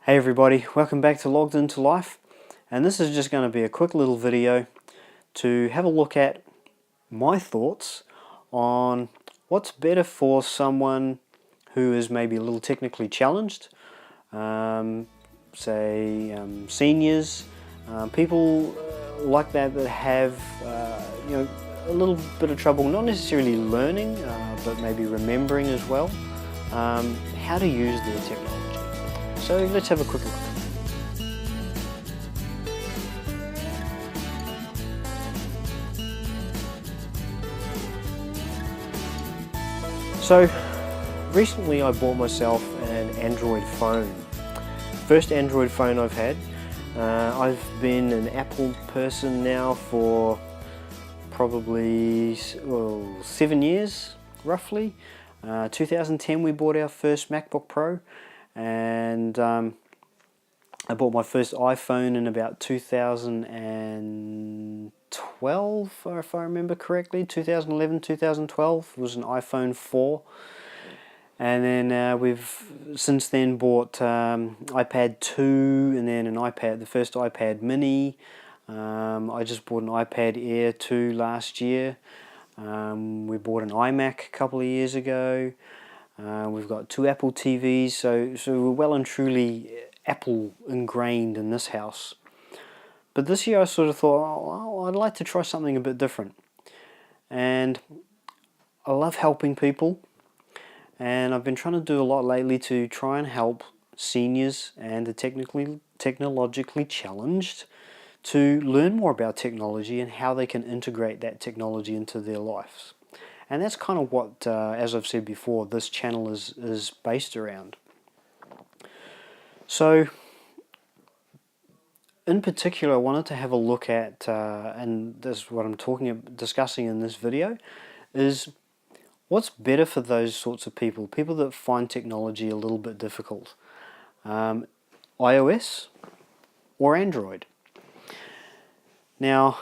Hey everybody, welcome back to Logged Into Life, and this is just going to be a quick little video to have a look at my thoughts on what's better for someone who is maybe a little technically challenged, seniors, people like that have a little bit of trouble, not necessarily learning, but maybe remembering as well, how to use their technology. So let's have a quick look. So recently I bought myself an Android phone. First Android phone I've had. I've been an Apple person now for probably 7 years roughly. 2010 we bought our first MacBook Pro, and I bought my first iPhone in about 2012, if I remember correctly. 2011, 2012 was an iPhone 4. And then we've since then bought iPad 2, and then the first iPad mini. I just bought an iPad Air 2 last year. We bought an iMac a couple of years ago. We've got 2 Apple TVs, so we're well and truly Apple ingrained in this house. But this year I sort of thought, oh, I'd like to try something a bit different. And I love helping people, and I've been trying to do a lot lately to try and help seniors and the technologically challenged to learn more about technology and how they can integrate that technology into their lives. And that's kind of what, as I've said before, this channel is based around. So, in particular, I wanted to have a look at, and this is what I'm discussing in this video, is what's better for those sorts of people that find technology a little bit difficult. iOS or Android? Now,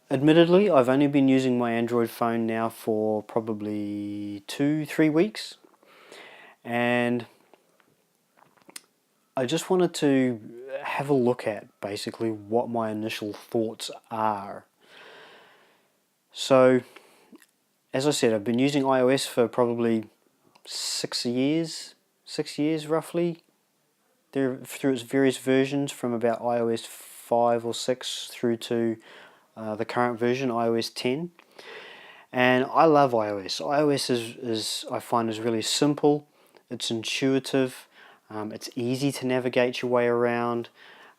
admittedly, I've only been using my Android phone now for probably 2-3 weeks, and I just wanted to have a look at basically what my initial thoughts are. So, as I said, I've been using iOS for probably 6 years roughly, through its various versions, from about iOS 5 or 6 through to the current version, iOS 10. And I love iOS. iOS I find is really simple, it's intuitive, it's easy to navigate your way around.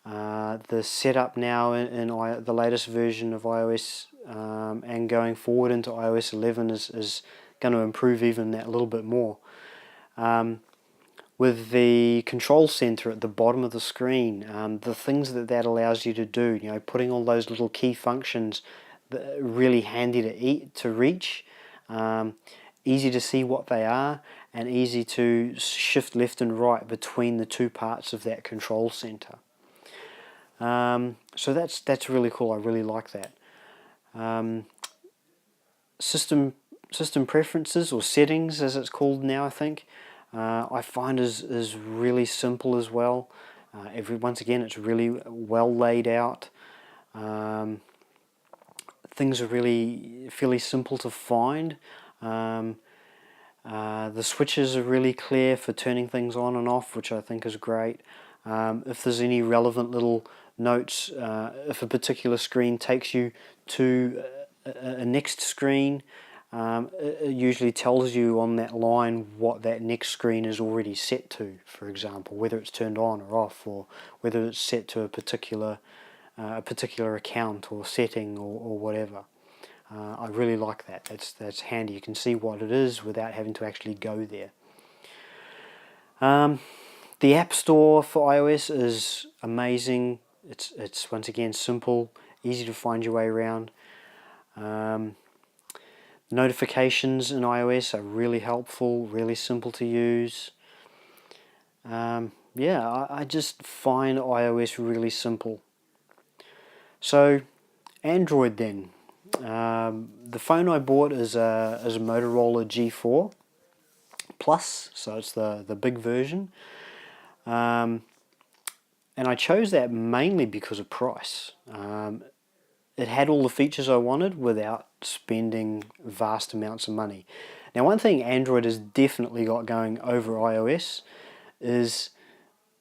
The setup now in the latest version of iOS and going forward into iOS 11 is going to improve even that a little bit more. With the control center at the bottom of the screen, the things that allows you to do, putting all those little key functions, really handy to reach, easy to see what they are, and easy to shift left and right between the two parts of that control center. So that's really cool. I really like that. System preferences, or settings as it's called now, I think, I find is really simple as well. Once again, it's really well laid out. Things are really fairly simple to find. The switches are really clear for turning things on and off, which I think is great. If there's any relevant little notes, if a particular screen takes you to a next screen, it usually tells you on that line what that next screen is already set to, for example, whether it's turned on or off, or whether it's set to a particular account or setting or whatever. I really like that. That's handy. You can see what it is without having to actually go there. The App Store for iOS is amazing. It's once again simple, easy to find your way around. Notifications in iOS are really helpful, really simple to use. I just find iOS really simple. So, Android then. The phone I bought is a Motorola G4 Plus, so it's the big version. And I chose that mainly because of price. It had all the features I wanted without spending vast amounts of money. Now, one thing Android has definitely got going over iOS is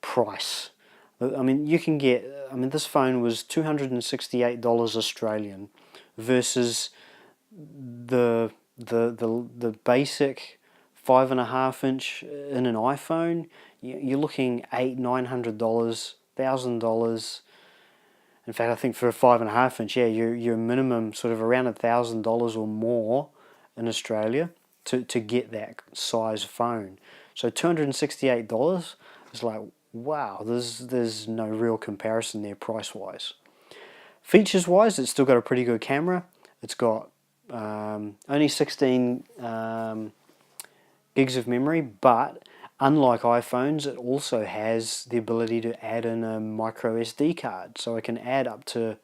price. I mean, you can get, I mean, this phone was $268 Australian versus the basic 5.5 inch in an iPhone. You're looking $800-900, $1,000. In fact, I think for a 5.5 inch, yeah, you're minimum sort of around $1,000 or more in Australia to get that size phone. So $268 is like, wow, there's no real comparison there price wise. Features wise, it's still got a pretty good camera. It's got only 16 gigs of memory, but unlike iPhones, it also has the ability to add in a micro SD card. So I can add up to,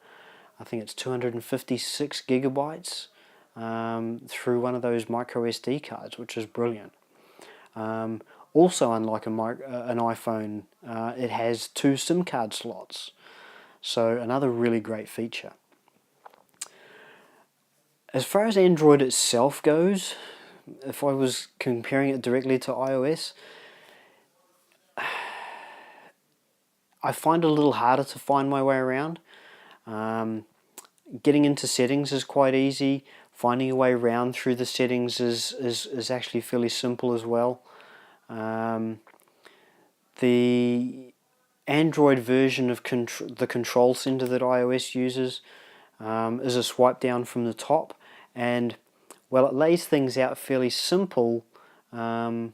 I think it's 256 gigabytes through one of those micro SD cards, which is brilliant. Also, unlike an iPhone, it has 2 SIM card slots. So another really great feature. As far as Android itself goes, if I was comparing it directly to iOS, I find it a little harder to find my way around. Getting into settings is quite easy. Finding a way around through the settings is actually fairly simple as well. The Android version of the control center that iOS uses is a swipe down from the top, and while it lays things out fairly simple, I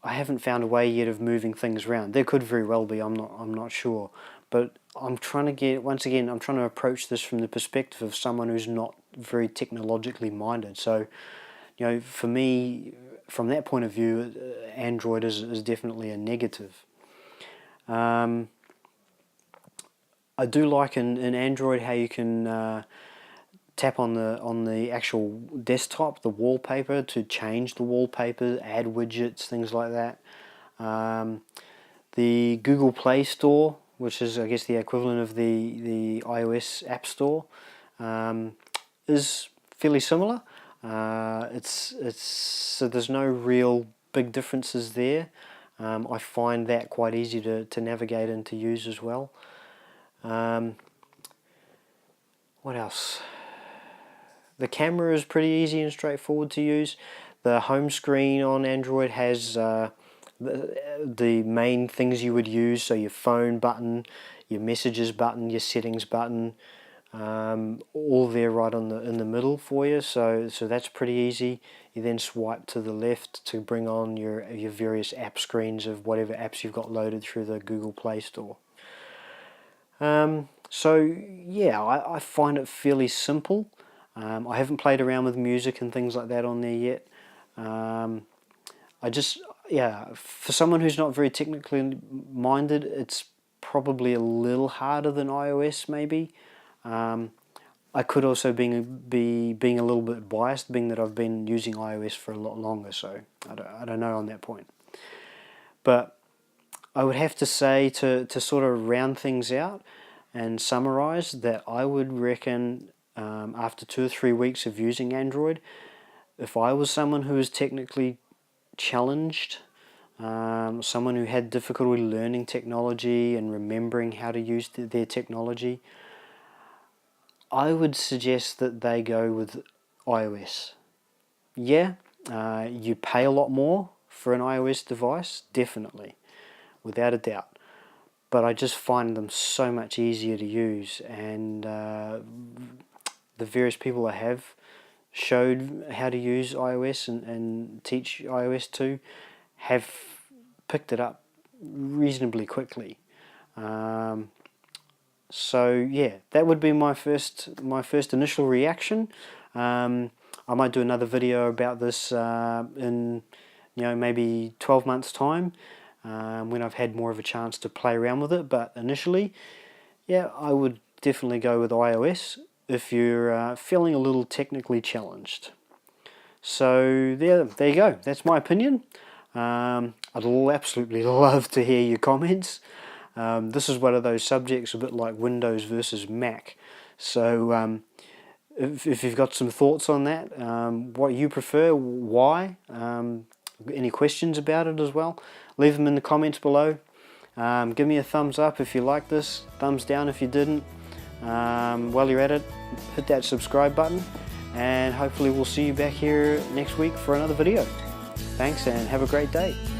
haven't found a way yet of moving things around. There could very well be. I'm not sure, but I'm trying to approach this from the perspective of someone who's not very technologically minded. So, for me, from that point of view, Android is definitely a negative. I do like in Android how you can tap on the actual desktop, the wallpaper, to change the wallpaper, add widgets, things like that. The Google Play Store, which is, I guess, the equivalent of the iOS App Store, is fairly similar. So there's no real big differences there. I find that quite easy to navigate and to use as well. What else? The camera is pretty easy and straightforward to use. The home screen on Android has the main things you would use, so your phone button, your messages button, your settings button, all there right in the middle for you. So that's pretty easy. You then swipe to the left to bring on your various app screens of whatever apps you've got loaded through the Google Play Store. So yeah, I find it fairly simple. I haven't played around with music and things like that on there yet. For someone who's not very technically minded, it's probably a little harder than iOS maybe. I could also be being a little bit biased, being that I've been using iOS for a lot longer, so I don't know on that point. But I would have to say, to sort of round things out and summarize, that I would reckon after 2 or 3 weeks of using Android, if I was someone who was technically challenged, someone who had difficulty learning technology and remembering how to use their technology, I would suggest that they go with iOS. Yeah, you pay a lot more for an iOS device, definitely, without a doubt. But I just find them so much easier to use, and the various people I have showed how to use iOS and teach iOS to have picked it up reasonably quickly. So yeah, that would be my first initial reaction. I might do another video about this in maybe 12 months time, when I've had more of a chance to play around with it. But initially, yeah, I would definitely go with iOS if you're feeling a little technically challenged. So there you go. That's my opinion. I'd absolutely love to hear your comments. This is one of those subjects a bit like Windows versus Mac. So if you've got some thoughts on that, what you prefer, why, any questions about it as well, leave them in the comments below. Give me a thumbs up if you like this, thumbs down if you didn't. While you're at it, hit that subscribe button, and hopefully we'll see you back here next week for another video. Thanks and have a great day.